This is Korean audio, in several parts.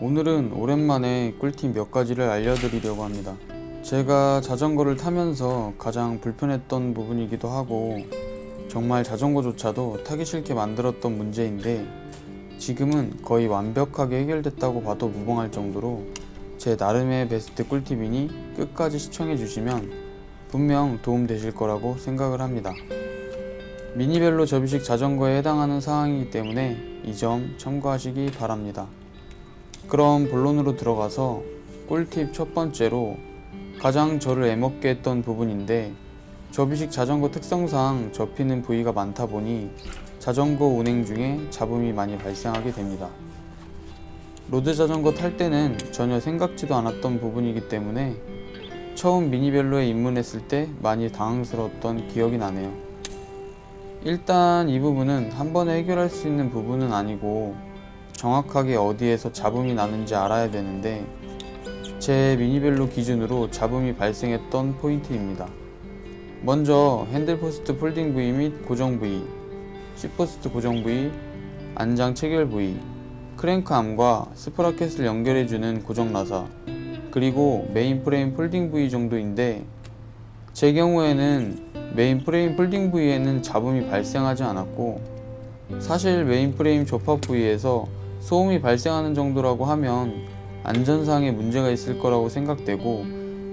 오늘은 오랜만에 꿀팁 몇 가지를 알려드리려고 합니다. 제가 자전거를 타면서 가장 불편했던 부분이기도 하고 정말 자전거조차도 타기 싫게 만들었던 문제인데 지금은 거의 완벽하게 해결됐다고 봐도 무방할 정도로 제 나름의 베스트 꿀팁이니 끝까지 시청해 주시면 분명 도움되실 거라고 생각을 합니다. 미니벨로 접이식 자전거에 해당하는 사항이기 때문에 이 점 참고하시기 바랍니다. 그럼 본론으로 들어가서 꿀팁 첫 번째로 가장 저를 애먹게 했던 부분인데 접이식 자전거 특성상 접히는 부위가 많다 보니 자전거 운행 중에 잡음이 많이 발생하게 됩니다. 로드 자전거 탈 때는 전혀 생각지도 않았던 부분이기 때문에 처음 미니벨로에 입문했을 때 많이 당황스러웠던 기억이 나네요. 일단 이 부분은 한 번에 해결할 수 있는 부분은 아니고 정확하게 어디에서 잡음이 나는지 알아야 되는데 제 미니벨로 기준으로 잡음이 발생했던 포인트입니다. 먼저 핸들 포스트 폴딩 부위 및 고정 부위, C포스트 고정 부위, 안장 체결 부위, 크랭크 암과 스프라켓을 연결해주는 고정 나사, 그리고 메인 프레임 폴딩 부위 정도인데 제 경우에는 메인 프레임 폴딩 부위에는 잡음이 발생하지 않았고 사실 메인 프레임 접합 부위에서 소음이 발생하는 정도라고 하면 안전상의 문제가 있을 거라고 생각되고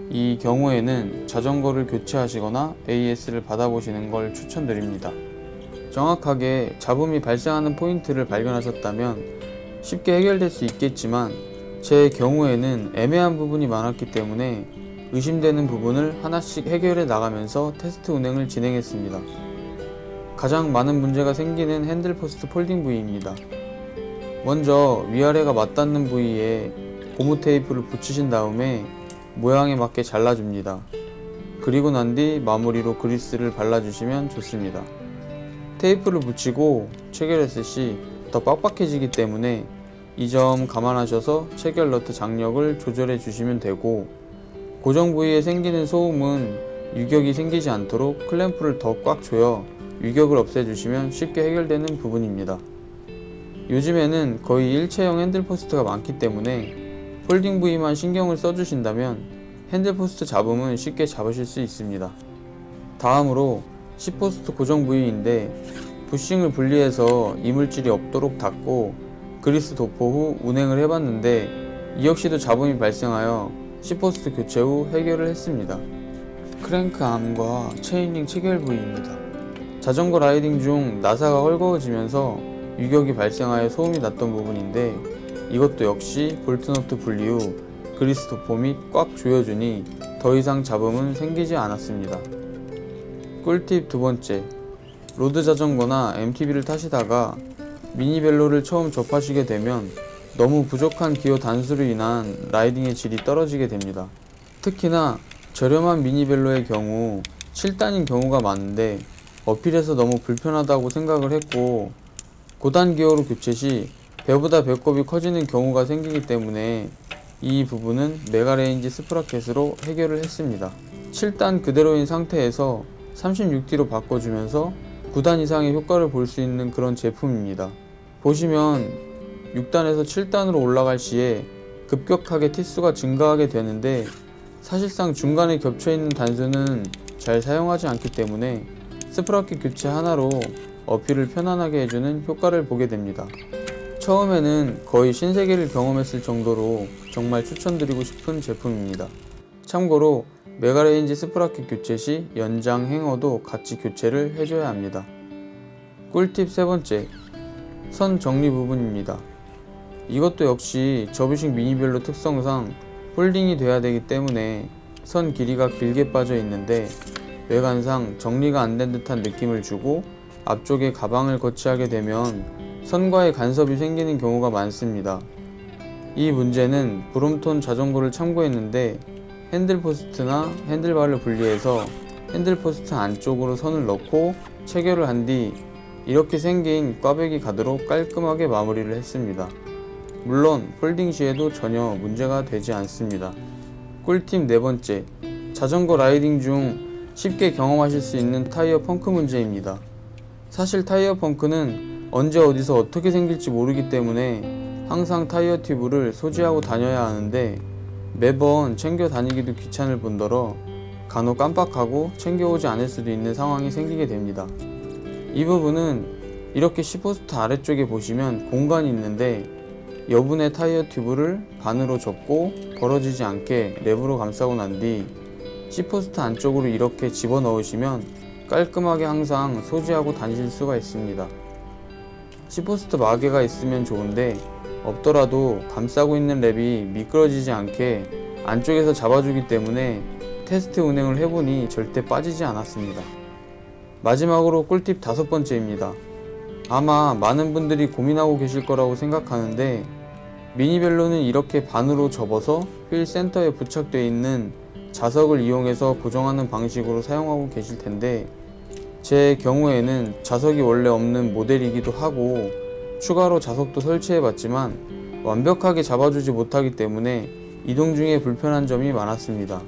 이 경우에는 자전거를 교체하시거나 AS를 받아보시는 걸 추천드립니다. 정확하게 잡음이 발생하는 포인트를 발견하셨다면 쉽게 해결될 수 있겠지만 제 경우에는 애매한 부분이 많았기 때문에 의심되는 부분을 하나씩 해결해 나가면서 테스트 운행을 진행했습니다. 가장 많은 문제가 생기는 핸들 포스트 폴딩 부위입니다. 먼저 위아래가 맞닿는 부위에 고무 테이프를 붙이신 다음에 모양에 맞게 잘라줍니다. 그리고 난 뒤 마무리로 그리스를 발라주시면 좋습니다. 테이프를 붙이고 체결했을 시 더 빡빡해지기 때문에 이 점 감안하셔서 체결 너트 장력을 조절해 주시면 되고 고정 부위에 생기는 소음은 유격이 생기지 않도록 클램프를 더 꽉 조여 유격을 없애주시면 쉽게 해결되는 부분입니다. 요즘에는 거의 일체형 핸들 포스트가 많기 때문에 폴딩 부위만 신경을 써주신다면 핸들 포스트 잡음은 쉽게 잡으실 수 있습니다. 다음으로 C포스트 고정 부위인데 부싱을 분리해서 이물질이 없도록 닫고 그리스 도포 후 운행을 해봤는데 이 역시도 잡음이 발생하여 C포스트 교체 후 해결을 했습니다. 크랭크 암과 체인링 체결 부위입니다. 자전거 라이딩 중 나사가 헐거워지면서 유격이 발생하여 소음이 났던 부분인데 이것도 역시 볼트너트 분리 후 그리스 도포 및 꽉 조여주니 더 이상 잡음은 생기지 않았습니다. 꿀팁 두 번째, 로드 자전거나 MTB를 타시다가 미니벨로를 처음 접하시게 되면 너무 부족한 기어 단수로 인한 라이딩의 질이 떨어지게 됩니다. 특히나 저렴한 미니벨로의 경우 7단인 경우가 많은데 어필해서 너무 불편하다고 생각을 했고 고단 기어로 교체 시 배보다 배꼽이 커지는 경우가 생기기 때문에 이 부분은 메가레인지 스프라켓으로 해결을 했습니다. 7단 그대로인 상태에서 36D로 바꿔주면서 9단 이상의 효과를 볼 수 있는 그런 제품입니다. 보시면 6단에서 7단으로 올라갈 시에 급격하게 티수가 증가하게 되는데 사실상 중간에 겹쳐있는 단수는 잘 사용하지 않기 때문에 스프라켓 교체 하나로 어필을 편안하게 해주는 효과를 보게 됩니다. 처음에는 거의 신세계를 경험했을 정도로 정말 추천드리고 싶은 제품입니다. 참고로 메가레인지 스프라켓 교체 시 연장 행어도 같이 교체를 해줘야 합니다. 꿀팁 세 번째, 선 정리 부분입니다. 이것도 역시 접이식 미니벨로 특성상 폴딩이 돼야 되기 때문에 선 길이가 길게 빠져 있는데 외관상 정리가 안 된 듯한 느낌을 주고 앞쪽에 가방을 거치하게 되면 선과의 간섭이 생기는 경우가 많습니다. 이 문제는 브롬톤 자전거를 참고했는데 핸들 포스트나 핸들바를 분리해서 핸들 포스트 안쪽으로 선을 넣고 체결을 한 뒤 이렇게 생긴 꽈배기 가드로 깔끔하게 마무리를 했습니다. 물론 폴딩 시에도 전혀 문제가 되지 않습니다. 꿀팁 네 번째, 자전거 라이딩 중 쉽게 경험하실 수 있는 타이어 펑크 문제입니다. 사실 타이어 펑크는 언제 어디서 어떻게 생길지 모르기 때문에 항상 타이어 튜브를 소지하고 다녀야 하는데 매번 챙겨 다니기도 귀찮을 뿐더러 간혹 깜빡하고 챙겨오지 않을 수도 있는 상황이 생기게 됩니다. 이 부분은 이렇게 10호스트 아래쪽에 보시면 공간이 있는데 여분의 타이어 튜브를 반으로 접고 벌어지지 않게 랩으로 감싸고 난 뒤 10호스트 안쪽으로 이렇게 집어넣으시면 깔끔하게 항상 소지하고 다니실 수가 있습니다. 10호스트 마개가 있으면 좋은데 없더라도 감싸고 있는 랩이 미끄러지지 않게 안쪽에서 잡아주기 때문에 테스트 운행을 해보니 절대 빠지지 않았습니다. 마지막으로 꿀팁 5번째입니다. 아마 많은 분들이 고민하고 계실 거라고 생각하는데 미니벨로는 이렇게 반으로 접어서 휠 센터에 부착되어 있는 자석을 이용해서 고정하는 방식으로 사용하고 계실 텐데 제 경우에는 자석이 원래 없는 모델이기도 하고 추가로 자석도 설치해 봤지만 완벽하게 잡아주지 못하기 때문에 이동 중에 불편한 점이 많았습니다.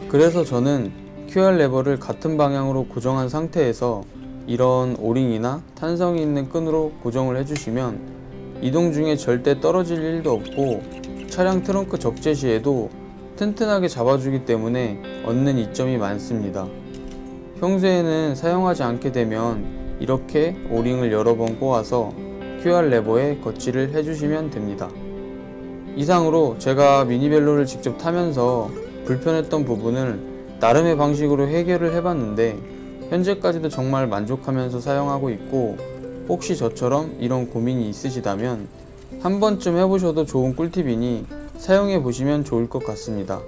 그래서 저는 QR 레버를 같은 방향으로 고정한 상태에서 이런 오링이나 탄성이 있는 끈으로 고정을 해주시면 이동 중에 절대 떨어질 일도 없고 차량 트렁크 적재 시에도 튼튼하게 잡아주기 때문에 얻는 이점이 많습니다. 평소에는 사용하지 않게 되면 이렇게 오링을 여러 번 꼬아서 QR 레버에 거치를 해주시면 됩니다. 이상으로 제가 미니벨로를 직접 타면서 불편했던 부분을 나름의 방식으로 해결을 해봤는데 현재까지도 정말 만족하면서 사용하고 있고 혹시 저처럼 이런 고민이 있으시다면 한 번쯤 해보셔도 좋은 꿀팁이니 사용해 보시면 좋을 것 같습니다.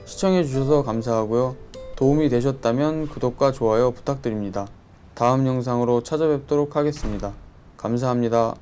시청해 주셔서 감사하고요. 도움이 되셨다면 구독과 좋아요 부탁드립니다. 다음 영상으로 찾아뵙도록 하겠습니다. 감사합니다.